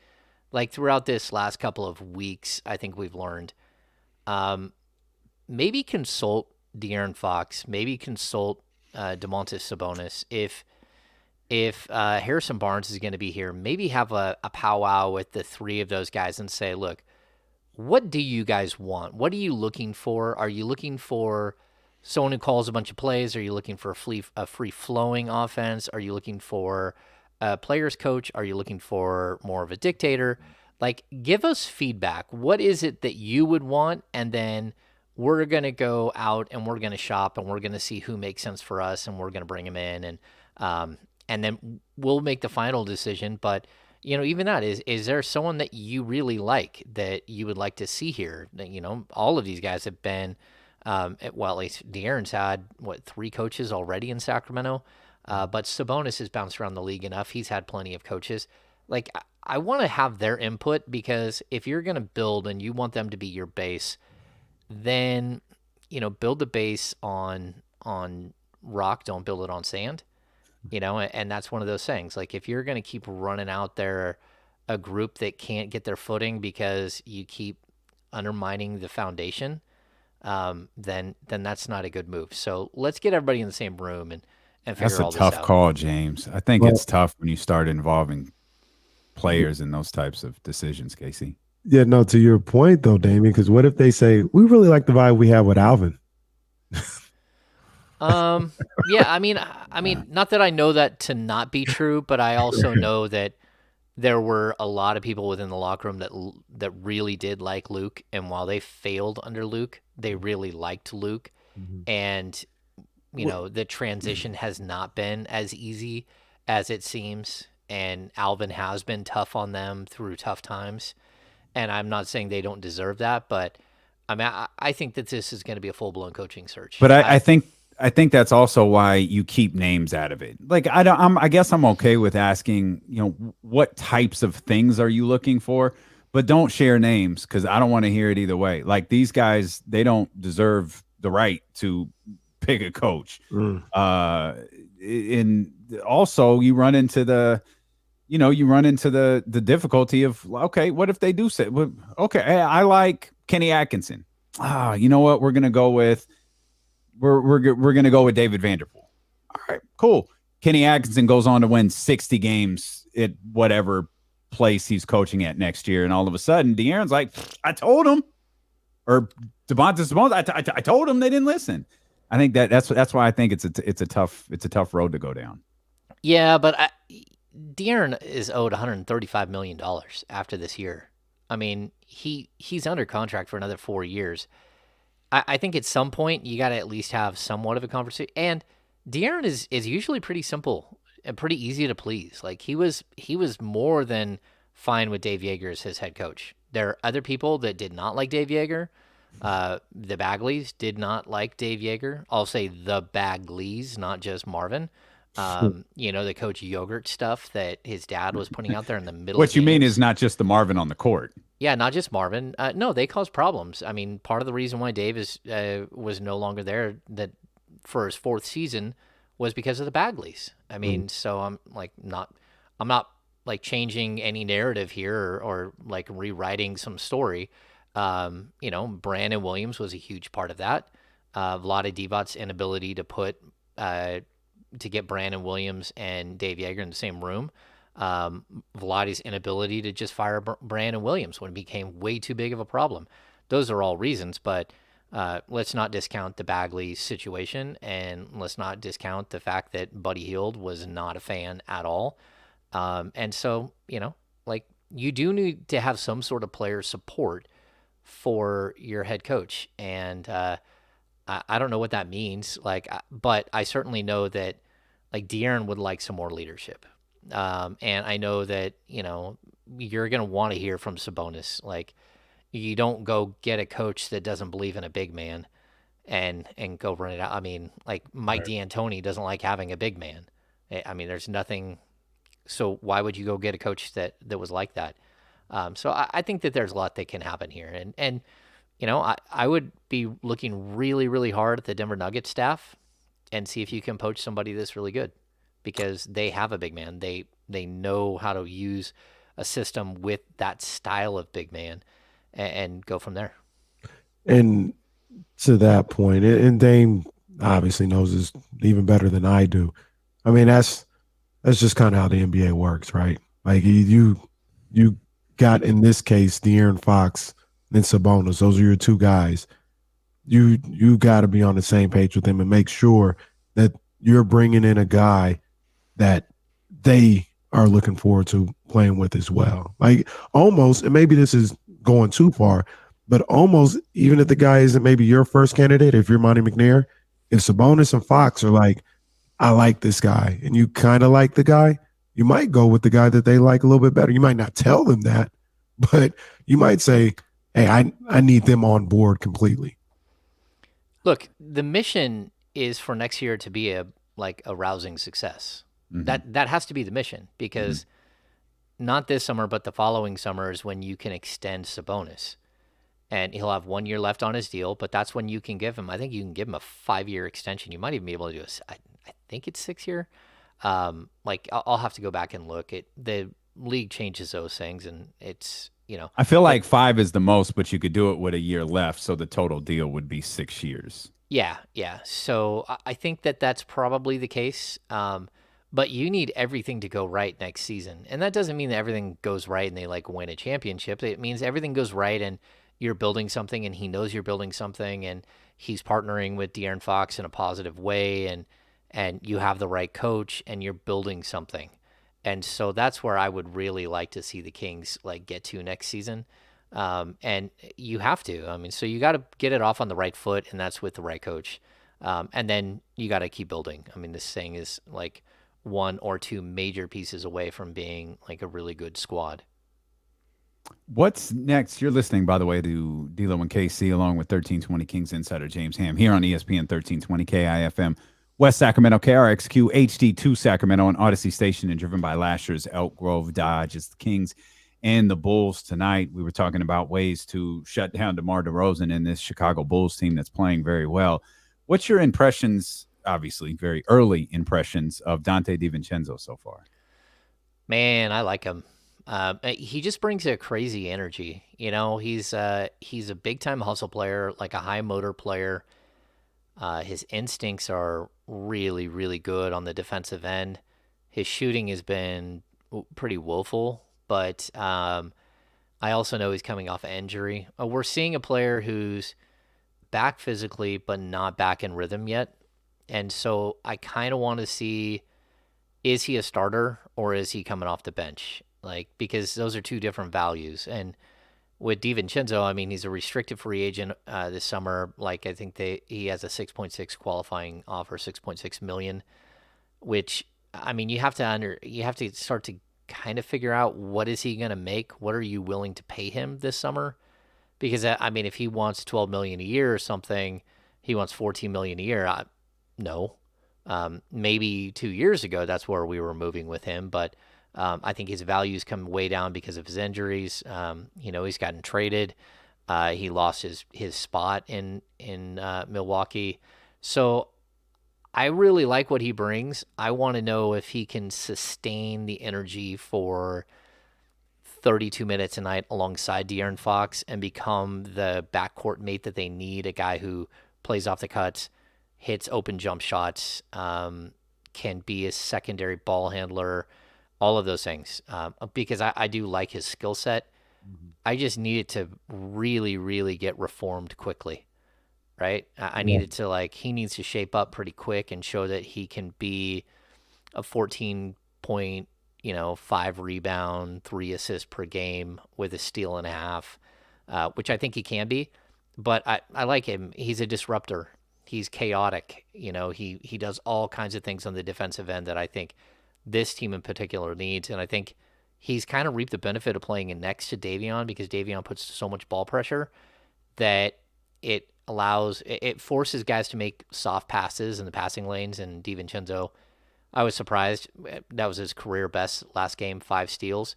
like, throughout this last couple of weeks, I think we've learned. Maybe consult De'Aaron Fox. Maybe consult Domantas Sabonis. If Harrison Barnes is going to be here, maybe have a powwow with the 3 of those guys and say, look, what do you guys want? What are you looking for? Are you looking for someone who calls a bunch of plays? Are you looking for a free-flowing offense? Are you looking for a player's coach? Are you looking for more of a dictator? Like, give us feedback. What is it that you would want? And then we're going to go out and we're going to shop and we're going to see who makes sense for us, and we're going to bring them in, and then we'll make the final decision. But, even that, is there someone that you really like that you would like to see here? All of these guys have been, at least De'Aaron's had, 3 coaches already in Sacramento? But Sabonis has bounced around the league enough. He's had plenty of coaches. Like, I want to have their input, because if you're going to build and you want them to be your base, then, build the base on rock, don't build it on sand. And that's one of those things. Like, if you're going to keep running out there a group that can't get their footing because you keep undermining the foundation, then that's not a good move. So let's get everybody in the same room and That's figure a all this tough out. call, James. I think Well, it's tough when you start involving players in those types of decisions, Casey. yeah, no, to your point though, Damien, because what if they say, we really like the vibe we have with Alvin? Yeah, I mean, not that I know that to not be true, but I also know that there were a lot of people within the locker room that really did like Luke, and while they failed under Luke, they really liked Luke, Mhm. and the transition has not been as easy as it seems, and Alvin has been tough on them through tough times, and I'm not saying they don't deserve that, but I think that this is going to be a full blown coaching search. But I think that's also why you keep names out of it. Like I don't, I guess I'm okay with asking, what types of things are you looking for, but don't share names because I don't want to hear it either way. Like these guys, they don't deserve the right to pick a coach. Mm. And also you run into the difficulty of, okay, what if they do say, well, okay, hey, I like Kenny Atkinson. You know what? We're gonna go with David Vanderpool. All right, cool. Kenny Atkinson goes on to win 60 games at whatever place he's coaching at next year, and all of a sudden, De'Aaron's like, "I told him," or Devontae Sabonis, I told him they didn't listen. I think that's why I think it's a tough road to go down. Yeah, but De'Aaron is owed $135 million after this year. I mean, he's under contract for another 4 years. I think at some point you got to at least have somewhat of a conversation. And De'Aaron is usually pretty simple and pretty easy to please. Like he was more than fine with Dave Yeager as his head coach. There are other people that did not like Dave Yeager. The Bagleys did not like Dave Yeager. I'll say the Bagleys, not just Marvin. The Coach Yogurt stuff that his dad was putting out there in the middle of What you mean is games. not just the Marvin on the court. Yeah, not just Marvin. No, they cause problems. I mean, part of the reason why Dave was no longer there that for his fourth season was because of the Bagleys. I Mm. mean, so I'm not like changing any narrative here or like rewriting some story. Brandon Williams was a huge part of that. Vlade Divac's inability to get Brandon Williams and Dave Yeager in the same room. Vladdy's inability to just fire Brandon Williams when it became way too big of a problem. Those are all reasons, but let's not discount the Bagley situation, and let's not discount the fact that Buddy Hield was not a fan at all. And so, like you do need to have some sort of player support for your head coach, and I don't know what that means. But I certainly know that like De'Aaron would like some more leadership. And I know that, you're going to want to hear from Sabonis. Like, you don't go get a coach that doesn't believe in a big man and go run it out. I mean, like Mike Right. D'Antoni doesn't like having a big man. I mean, there's nothing. So why would you go get a coach that was like that? So I think that there's a lot that can happen here. And I would be looking really, really hard at the Denver Nuggets staff and see if you can poach somebody that's really good because they have a big man. They know how to use a system with that style of big man and go from there. And to that point, and Dame obviously knows this even better than I do. I mean, that's just kind of how the NBA works, right? Like you got in this case De'Aaron Fox and Sabonis. Those are your two guys. You got to be on the same page with them and make sure that you're bringing in a guy that they are looking forward to playing with as well. Like almost, and maybe this is going too far, but almost even if the guy isn't maybe your first candidate, if you're Monty McNair, if Sabonis and Fox are like, I like this guy, and you kind of like the guy, you might go with the guy that they like a little bit better. You might not tell them that, but you might say, hey, I need them on board completely. Look, the mission is for next year to be a rousing success. Mhm. That has to be the mission because not this summer, but the following summer is when you can extend Sabonis. And he'll have 1 year left on his deal, but that's when you can give him. I think you can give him a 5 year extension. You might even be able to do I think it's 6 year. Like I'll have to go back and look. The league changes those things, and it's I feel But like 5 is the most, but you could do it with a year left, so the total deal would be 6 years. yeah, yeah. So I think that that's probably the case. But you need everything to go right next season, and that doesn't mean that everything goes right and they like win a championship. It means everything goes right and you're building something, and he knows you're building something, and he's partnering with De'Aaron Fox in a positive way, and you have the right coach, and you're building something. And so that's where I would really like to see the Kings like get to next season. And you have to. I mean, so you got to get it off on the right foot, and that's with the right coach. And then you got to keep building. I mean, this thing is like one or two major pieces away from being like a really good squad. What's next? You're listening, by the way, to D'Lo and KC along with 1320 Kings insider James Ham here on ESPN 1320 KIFM, West Sacramento, KRXQ HD2 Sacramento, on Odyssey Station, and driven by Lasher's Elk Grove Dodge. It's the Kings and the Bulls tonight. We were talking about ways to shut down DeMar DeRozan and this Chicago Bulls team that's playing very well. What's your impressions, obviously very early impressions, of Dante DiVincenzo so far? Man, I like him. He just brings a crazy energy. He's a big time hustle player, like a high motor player. His instincts are really, really good on the defensive end. His shooting has been pretty woeful, but I also know he's coming off an injury. We're seeing a player who's back physically, but not back in rhythm yet. And so I kind of want to see, is he a starter or is he coming off the bench? Like, because those are two different values. And with DiVincenzo, I mean, he's a restricted free agent this summer. Like, I think he has a 6.6 qualifying offer, 6.6 million, which, I mean, you have to start to kind of figure out, what is he going to make? What are you willing to pay him this summer? Because I mean, if he wants 12 million a year or something, he wants 14 million a year. No, maybe 2 years ago that's where we were moving with him, but I think his value's come way down because of his injuries. He's gotten traded. He lost his spot in Milwaukee. So I really like what he brings. I want to know if he can sustain the energy for 32 minutes a night alongside De'Aaron Fox and become the backcourt mate that they need. A guy who plays off the cuts, hits open jump shots, can be a secondary ball handler, all of those things. Because I do like his skill set. I just need it to really, really get reformed quickly, right? I Yeah. needed to he needs to shape up pretty quick and show that he can be a 14 point, 5 rebound, 3 assists per game with a steal and a half, which I think he can be. But I like him. He's a disruptor. He's chaotic. He does all kinds of things on the defensive end that I think this team in particular needs. And I think he's kind of reaped the benefit of playing next to Davion, because Davion puts so much ball pressure that it forces guys to make soft passes in the passing lanes. And DiVincenzo, I was surprised. That was his career best last game, 5 steals.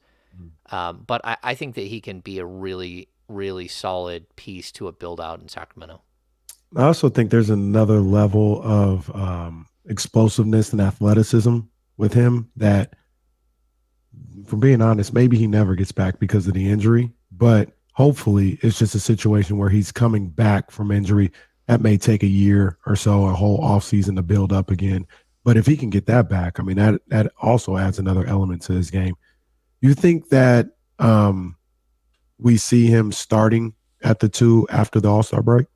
But I think that he can be a really, really solid piece to a build out in Sacramento. I also think there's another level of explosiveness and athleticism with him that, for being honest, maybe he never gets back because of the injury, but hopefully it's just a situation where he's coming back from injury. That may take a year or so, a whole offseason to build up again. But if he can get that back, I mean, that also adds another element to his game. You think that we see him starting at the 2 after the All-Star break?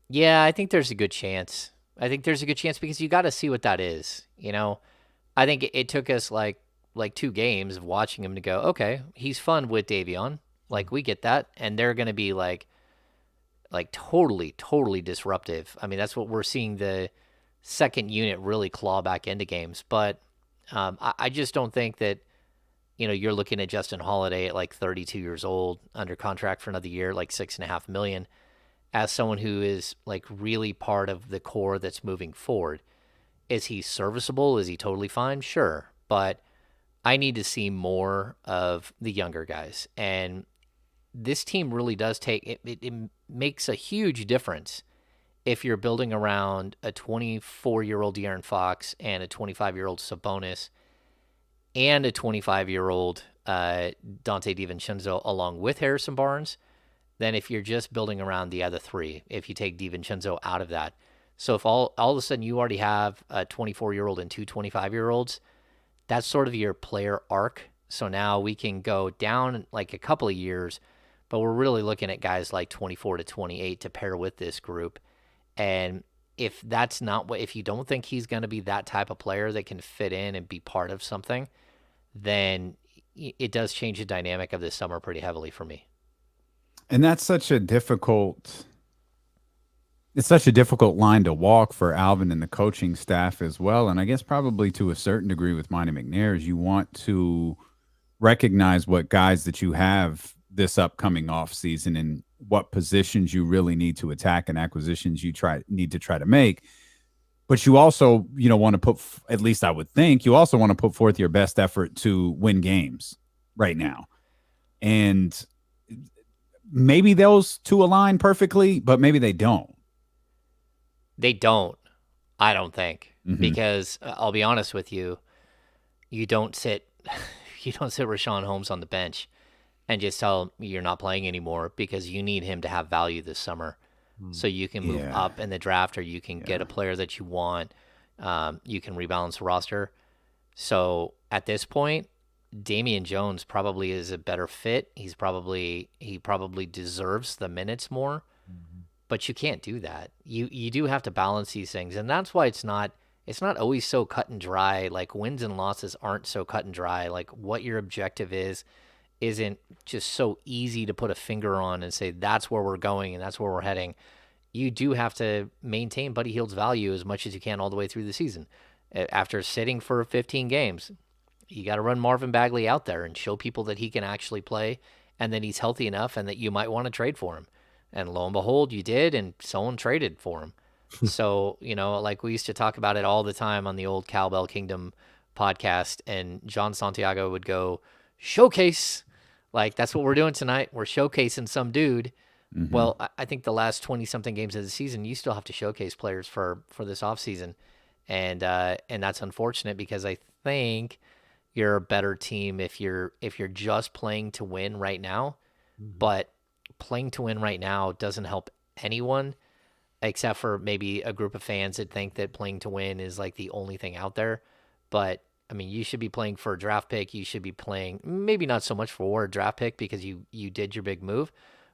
Yeah, I think there's a good chance. Because you got to see what that is. I think it took us like 2 games of watching him to go, okay, he's fun with Davion. Like, we get that. And they're going to be like totally, totally disruptive. I mean, that's what we're seeing the second unit really claw back into games. But I just don't think that, you're looking at Justin Holiday at like 32 years old under contract for another year, like $6.5 million, as someone who is like really part of the core that's moving forward. Is he serviceable? Is he totally fine? Sure. But I need to see more of the younger guys. And this team really does it makes a huge difference if you're building around a 24-year-old De'Aaron Fox and a 25-year-old Sabonis and a 25-year-old Dante DiVincenzo along with Harrison Barnes than if you're just building around the other three, if you take DiVincenzo out of that. So if all of a sudden you already have a 24-year-old and two 25-year-olds, that's sort of your player arc. So now we can go down like a couple of years, but we're really looking at guys like 24 to 28 to pair with this group. And if that's not what, if you don't think he's going to be that type of player that can fit in and be part of something, then it does change the dynamic of this summer pretty heavily for me. And that's such a difficult it's such a difficult line to walk for Alvin and the coaching staff as well. And I guess probably to a certain degree with Monty McNair is you want to recognize what guys that you have this upcoming off season and what positions you really need to attack and acquisitions you need to try to make. But you also, want to put, at least I would think, you also want to put forth your best effort to win games right now. And maybe those two align perfectly, but maybe they don't. They don't, I don't think, Mhm. because I'll be honest with you, you don't sit Rashawn Holmes on the bench and just tell him you're not playing anymore because you need him to have value this summer. So you can move Yeah. up in the draft or you can get a player that you want. You can rebalance the roster. So at this point, Davion Jones probably is a better fit. He probably deserves the minutes more, but you can't do that. You do have to balance these things, and that's why it's not always so cut and dry. Like wins and losses aren't so cut and dry. Like what your objective isn't just so easy to put a finger on and say that's where we're going and that's where we're heading. You do have to maintain Buddy Hield's value as much as you can all the way through the season. After sitting for 15 games, you got to run Marvin Bagley out there and show people that he can actually play and that he's healthy enough and that you might want to trade for him. And lo and behold, you did, and someone traded for him. So, like we used to talk about it all the time on the old Cowbell Kingdom podcast, and John Santiago would go, showcase. Like, that's what we're doing tonight. We're showcasing some dude. Mhm. Well, I think the last 20-something games of the season, you still have to showcase players for this offseason. And that's unfortunate because I think you're a better team if you're just playing to win right now. But playing to win right now doesn't help anyone except for maybe a group of fans that think that playing to win is like the only thing out there. But I mean, you should be playing for a draft pick. You should be playing maybe not so much for a draft pick because you did your big move,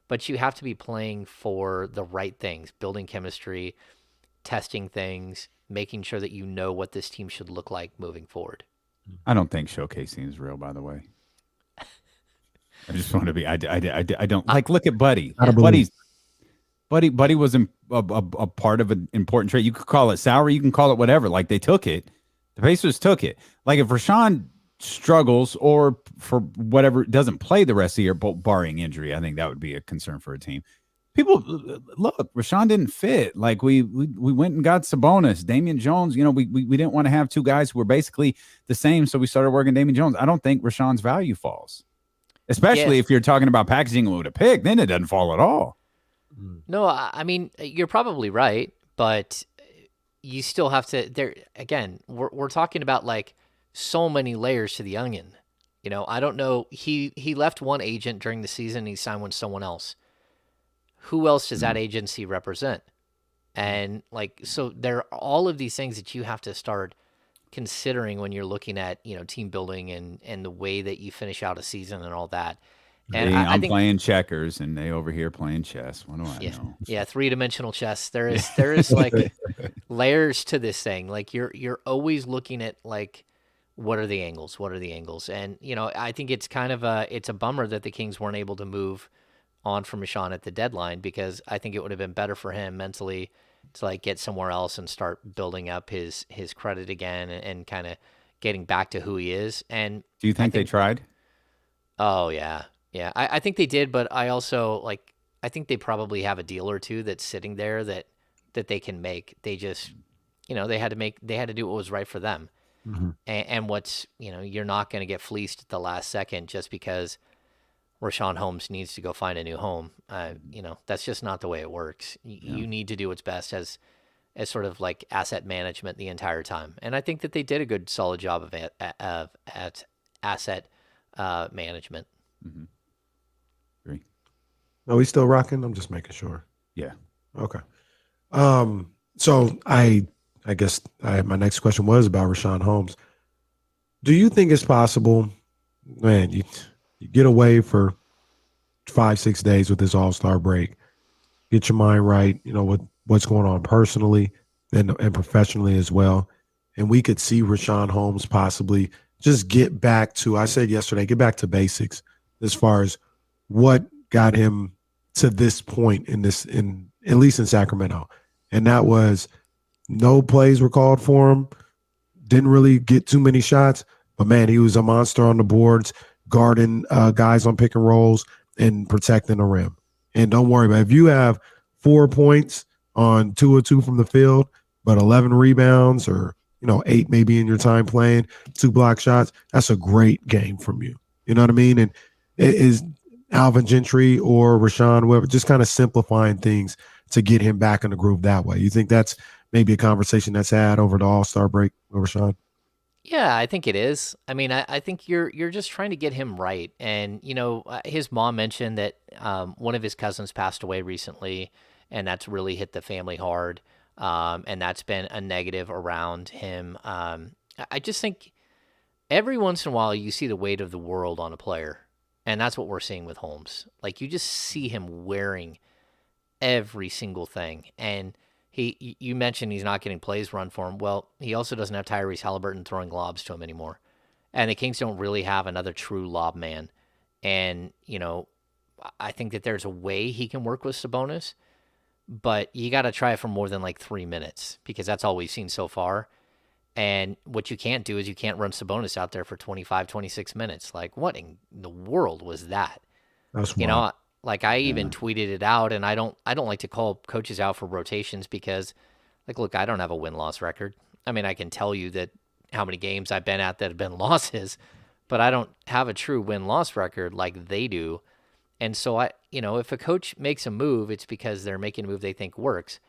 but you have to be playing for the right things, building chemistry, testing things, making sure that you know what this team should look like moving forward. I don't think showcasing is real, by the way. I just want to be. I don't like. Look at Buddy. Gotta believe. Buddy was a part of an important trade. You could call it salary. You can call it whatever. Like they took it. The Pacers took it. Like if Rashawn struggles or for whatever doesn't play the rest of the year, barring injury, I think that would be a concern for a team. People look. Rashawn didn't fit. Like we went and got Sabonis, Davion Jones. We didn't want to have two guys who were basically the same, so we started working Davion Jones. I don't think Rashawn's value falls. Especially if you're talking about packaging with a pick, then it doesn't fall at all. No, I mean, you're probably right, but you still have to, there again, we're talking about like so many layers to the onion. I don't know. He left one agent during the season and he signed with someone else. Who else does that agency represent? And so there are all of these things that you have to start considering when you're looking at, team building and the way that you finish out a season and all that. And I I'm think playing checkers and they over here playing chess. What do I know? Yeah, 3-dimensional chess. There is like layers to this thing. Like you're always looking at like what are the angles? What are the angles? And I think it's kind of it's a bummer that the Kings weren't able to move on from Rashawn at the deadline because I think it would have been better for him mentally to like get somewhere else and start building up his credit again and kind of getting back to who he is. And Do you think they tried? Oh yeah. Yeah. I think they did, but I also I think they probably have a deal or two that's sitting there that they can make. They just they had to do what was right for them. Mm-hmm. And what's you're not going to get fleeced at the last second just because Rashawn Holmes needs to go find a new home. That's just not the way it works. You need to do what's best as sort of like asset management the entire time. And I think that they did a good, solid job of asset management. Mm-hmm. Agree. Are we still rocking? I'm just making sure. Yeah. Okay. So I guess my next question was about Rashawn Holmes. Do you think it's possible, man, you get away for 5, 6 days with this All-Star break, get your mind right, with what's going on personally and professionally as well. And we could see Rashawn Holmes possibly just get back to, I said yesterday, get back to basics as far as what got him to this point in at least in Sacramento. And that was no plays were called for him, didn't really get too many shots, but man, he was a monster on the boards, guarding guys on pick and rolls and protecting the rim. And don't worry about it. If you have 4 points on 2 or 2 from the field, but 11 rebounds or 8 maybe in your time playing, 2 block shots, that's a great game from you. You know what I mean? And it is Alvin Gentry or Rashawn, whoever, just kind of simplifying things to get him back in the groove that way. You think that's maybe a conversation that's had over the All-Star break with Rashawn? Yeah, I think it is. I mean, I think you're just trying to get him right. And his mom mentioned that one of his cousins passed away recently, and that's really hit the family hard. And that's been a negative around him. I just think every once in a while you see the weight of the world on a player, and that's what we're seeing with Holmes. Like you just see him wearing every single thing. And you mentioned he's not getting plays run for him. Well, he also doesn't have Tyrese Halliburton throwing lobs to him anymore. And the Kings don't really have another true lob man. And, I think that there's a way he can work with Sabonis, but you got to try it for more than like 3 minutes because that's all we've seen so far. And what you can't do is you can't run Sabonis out there for 25, 26 minutes. Like, what in the world was that? That's You wild. know, like I even tweeted it out, and I don't like to call coaches out for rotations because, like, look, I don't have a win-loss record. I mean, I can tell you that how many games I've been at that have been losses, but I don't have a true win-loss record like they do. And so if a coach makes a move, it's because they're making a move they think works.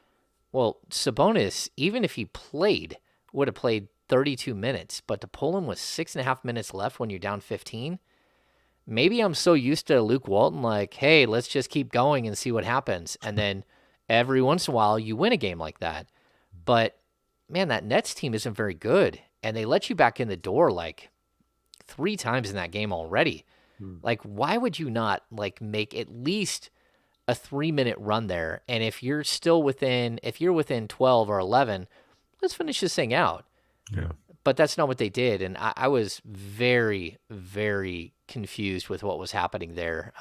Well, Sabonis, even if he played, would have played 32 minutes, but to pull him with 6.5 minutes left when you're down 15, maybe I'm so used to Luke Walton, like, hey, let's just keep going and see what happens. And then every once in a while, you win a game like that. But man, that Nets team isn't very good. And they let you back in the door like 3 times in that game already. Like, why would you not like make at least a 3-minute run there? And if you're within 12 or 11, let's finish this thing out. Yeah. But that's not what they did. And I was very, very confused with what was happening there.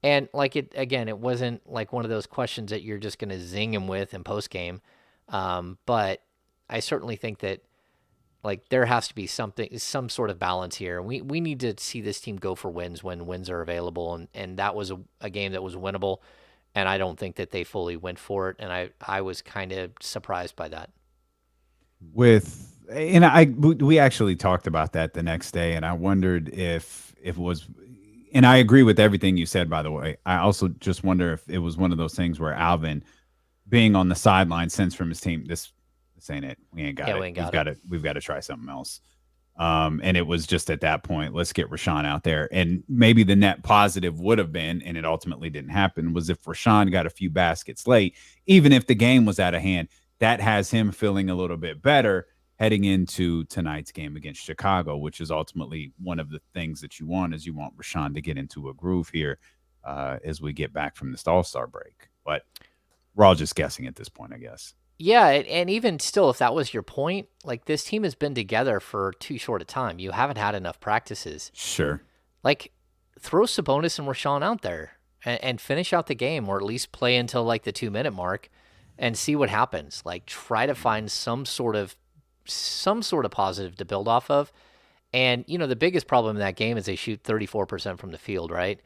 And like it wasn't like one of those questions that you're just going to zing him with in post game. But I certainly think that like there has to be some sort of balance here. We need to see this team go for wins when wins are available. And that was a game that was winnable. And I don't think that they fully went for it. And I was kind of surprised by that. We actually talked about that the next day, and I wondered if it was, and I agree with everything you said, by the way. I also just wonder if it was one of those things where Alvin being on the sideline sensed from his team, this ain't it. We ain't got Yeah, it. we ain't got it. We've got to try something else. And it was just at that point, let's get Rashawn out there. And maybe the net positive would have been, and it ultimately didn't happen, was if Rashawn got a few baskets late, even if the game was out of hand, that has him feeling a little bit better heading into tonight's game against Chicago, which is ultimately one of the things that you want Rashawn to get into a groove here as we get back from this All-Star break. But we're all just guessing at this point, I guess. Yeah, and even still, if that was your point, like this team has been together for too short a time. You haven't had enough practices. Sure. Like, throw Sabonis and Rashawn out there and finish out the game, or at least play until like the 2-minute mark and see what happens. Like, try to find some sort of positive to build off of. And the biggest problem in that game is they shoot 34% from the field, right?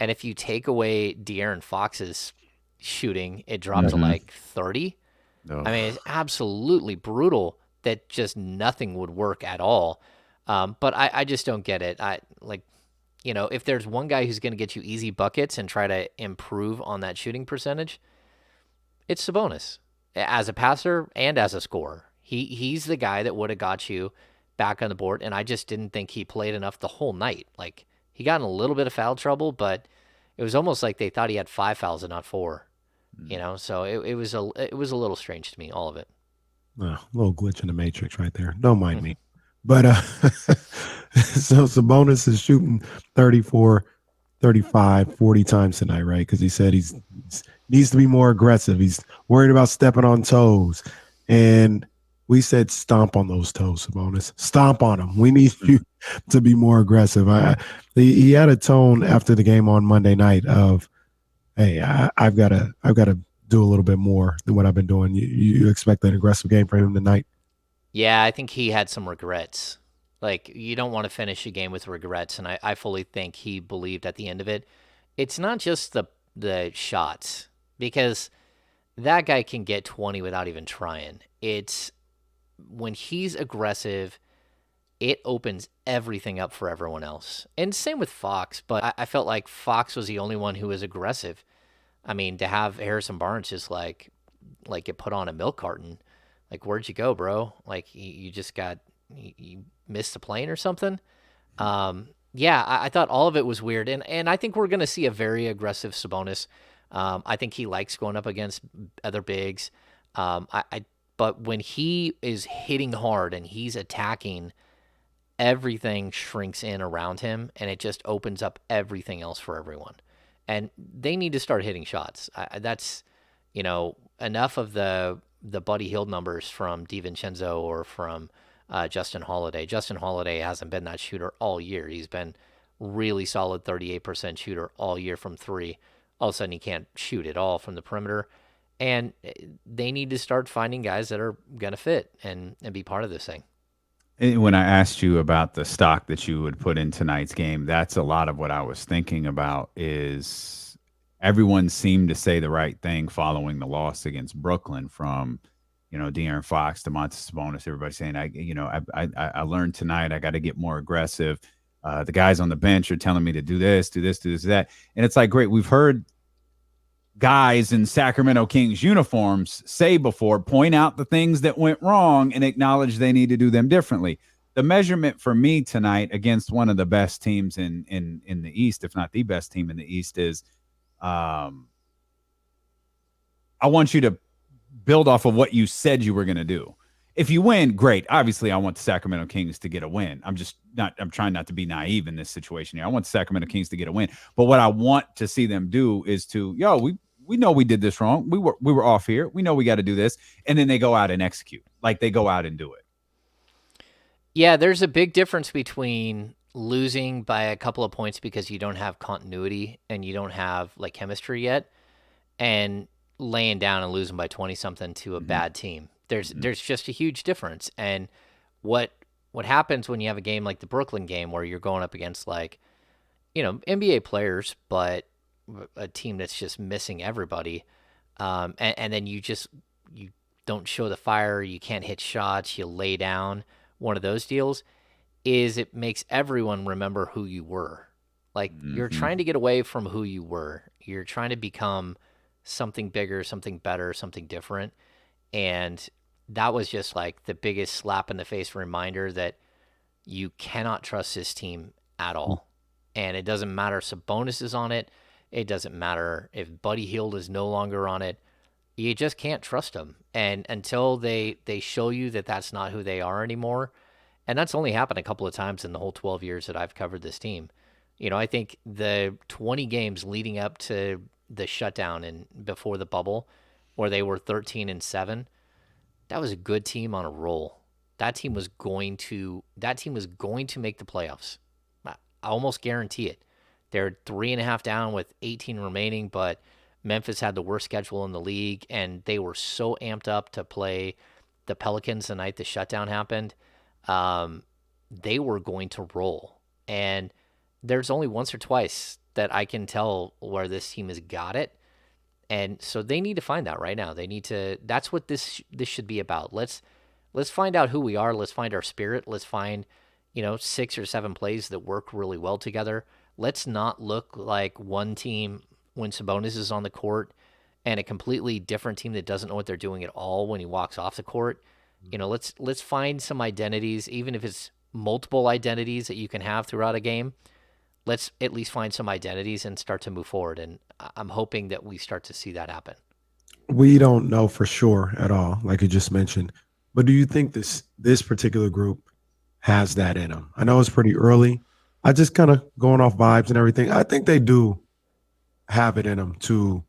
And if you take away De'Aaron Fox's shooting, it drops to like 30. Oh. I mean, it's absolutely brutal that just nothing would work at all. But I just don't get it. If there's one guy who's going to get you easy buckets and try to improve on that shooting percentage, it's Sabonis as a passer and as a scorer. He's the guy that would have got you back on the board, and I just didn't think he played enough the whole night. Like, he got in a little bit of foul trouble, but it was almost like they thought he had 5 fouls and not 4. So it was a little strange to me, all of it. A little glitch in the matrix right there. Don't mind me. But so Sabonis is shooting 34, 35, 40 times tonight, right? Because he said he's needs to be more aggressive. He's worried about stepping on toes. And we said stomp on those toes, Sabonis. Stomp on them. We need you to be more aggressive. He had a tone after the game on Monday night of, hey, I've got to do a little bit more than what I've been doing. You expect an aggressive game for him tonight? Yeah, I think he had some regrets. Like, you don't want to finish a game with regrets, and I fully think he believed at the end of it. It's not just the shots, because that guy can get 20 without even trying. It's when he's aggressive, it opens everything up for everyone else. And same with Fox, but I felt like Fox was the only one who was aggressive. I mean, to have Harrison Barnes just like get put on a milk carton, like, where'd you go, bro? Like, you just got you missed the plane or something. Yeah, I thought all of it was weird, and I think we're gonna see a very aggressive Sabonis. I think he likes going up against other bigs. But when he is hitting hard and he's attacking, everything shrinks in around him, and it just opens up everything else for everyone. And they need to start hitting shots. That's, enough of the Buddy Hield numbers from DiVincenzo or from Justin Holiday. Justin Holiday hasn't been that shooter all year. He's been really solid 38% shooter all year from 3. All of a sudden, he can't shoot at all from the perimeter. And they need to start finding guys that are going to fit and be part of this thing. When I asked you about the stock that you would put in tonight's game, that's a lot of what I was thinking about. Is everyone seemed to say the right thing following the loss against Brooklyn, from De'Aaron Fox, Domantas Sabonis, everybody saying, I learned tonight I got to get more aggressive. The guys on the bench are telling me to do this, do this, do this, do that. And it's like, great, we've heard guys in Sacramento Kings uniforms say before, point out the things that went wrong and acknowledge they need to do them differently. The measurement for me tonight against one of the best teams in the East, if not the best team in the East, is I want you to build off of what you said you were going to do. If you win, great. Obviously, I want the Sacramento Kings to get a win. I'm trying not to be naive in this situation here. I want the Sacramento Kings to get a win. But what I want to see them do is we know we did this wrong. We were off here. We know we got to do this. And then they go out and execute. Like, they go out and do it. Yeah, there's a big difference between losing by a couple of points because you don't have continuity and you don't have like chemistry yet, and laying down and losing by 20 something to a bad team. There's just a huge difference. And what happens when you have a game like the Brooklyn game where you're going up against NBA players, but a team that's just missing everybody, and then you don't show the fire, you can't hit shots, you lay down, one of those deals, is it makes everyone remember who you were. Like, you're trying to get away from who you were. You're trying to become something bigger, something better, something different. And that was just like the biggest slap in the face reminder that you cannot trust this team at all. And it doesn't matter if Sabonis is on it. It doesn't matter if Buddy Hield is no longer on it. You just can't trust them. And until they show you that that's not who they are anymore, and that's only happened a couple of times in the whole 12 years that I've covered this team. I think the 20 games leading up to the shutdown and before the bubble, where they were 13-7, that was a good team on a roll. That team was going to make the playoffs. I almost guarantee it. They're 3.5 down with 18 remaining, but Memphis had the worst schedule in the league, and they were so amped up to play the Pelicans the night the shutdown happened. They were going to roll. And there's only once or twice that I can tell where this team has got it. And so they need to find that right now. They need to. That's what this should be about. Let's find out who we are. Let's find our spirit. Let's find 6 or 7 plays that work really well together. Let's not look like one team when Sabonis is on the court and a completely different team that doesn't know what they're doing at all when he walks off the court. Let's find some identities, even if it's multiple identities that you can have throughout a game. Let's at least find some identities and start to move forward. And I'm hoping that we start to see that happen. We don't know for sure at all, like you just mentioned. But do you think this particular group has that in them? I know it's pretty early. I just kind of going off vibes and everything. I think they do have it in them. To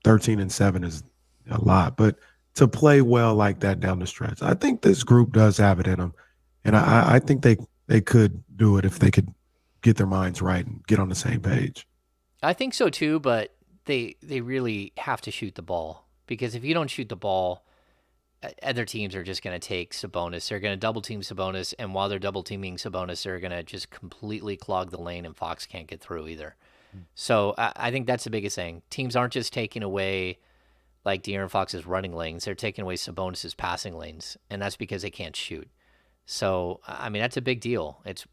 13-7 is a lot, but to play well like that down the stretch, I think this group does have it in them, and I think they could do it if they could get their minds right and get on the same page. I think so too, but they really have to shoot the ball, because if you don't shoot the ball, other teams are just going to take Sabonis. They're going to double team Sabonis, and while they're double teaming Sabonis, they're going to just completely clog the lane, and Fox can't get through either. So I think that's the biggest thing. Teams aren't just taking away like De'Aaron Fox's running lanes; they're taking away Sabonis's passing lanes, and that's because they can't shoot. So I mean, that's a big deal. It's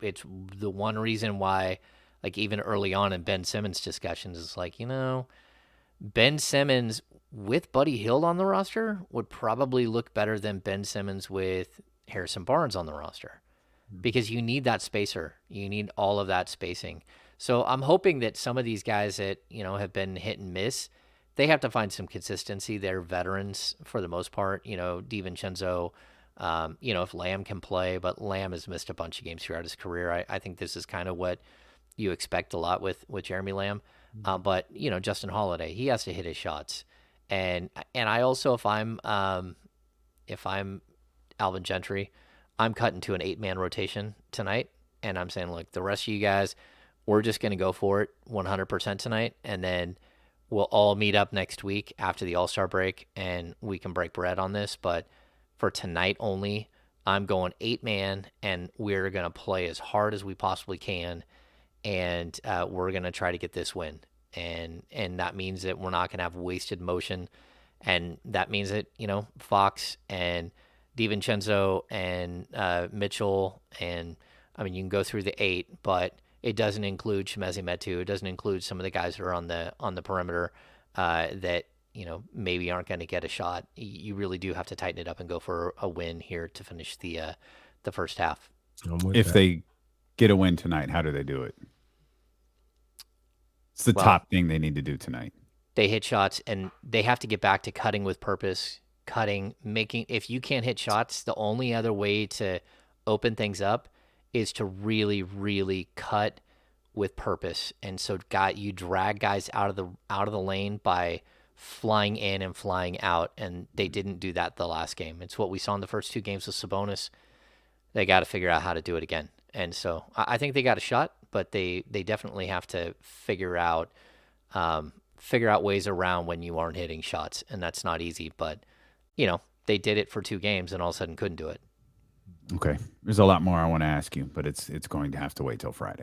the one reason why, like even early on in Ben Simmons discussions, it's like, Ben Simmons with Buddy Hield on the roster would probably look better than Ben Simmons with Harrison Barnes on the roster, because you need that spacer. You need all of that spacing. So I'm hoping that some of these guys that, have been hit and miss, they have to find some consistency. They're veterans for the most part, DiVincenzo, if Lamb can play, but Lamb has missed a bunch of games throughout his career. I think this is kind of what you expect a lot with Jeremy Lamb. But, Justin Holiday, he has to hit his shots. And I also, if I'm Alvin Gentry, I'm cutting to an 8-man rotation tonight. And I'm saying, look, the rest of you guys, we're just going to go for it 100% tonight. And then we'll all meet up next week after the All-Star break, and we can break bread on this. But for tonight only, I'm going 8-man, and we're going to play as hard as we possibly can. And we're going to try to get this win. And that means that we're not going to have wasted motion. And that means that, Fox and DiVincenzo and Mitchell, and I mean, you can go through the 8, but it doesn't include Chimezie Metu. It doesn't include some of the guys that are on the perimeter that, maybe aren't going to get a shot. You really do have to tighten it up and go for a win here to finish the first half. If they get a win tonight, how do they do it? It's the top thing they need to do tonight. They hit shots, and they have to get back to cutting with purpose, making. If you can't hit shots, the only other way to open things up is to really, really cut with purpose. And so, you drag guys out of the lane by flying in and flying out, and they didn't do that the last game. It's what we saw in the first 2 games with Sabonis. They got to figure out how to do it again. And so I think they got a shot, but they definitely have to figure out ways around when you aren't hitting shots, and that's not easy. But they did it for 2 games, and all of a sudden couldn't do it. Okay, there's a lot more I want to ask you, but it's going to have to wait till Friday.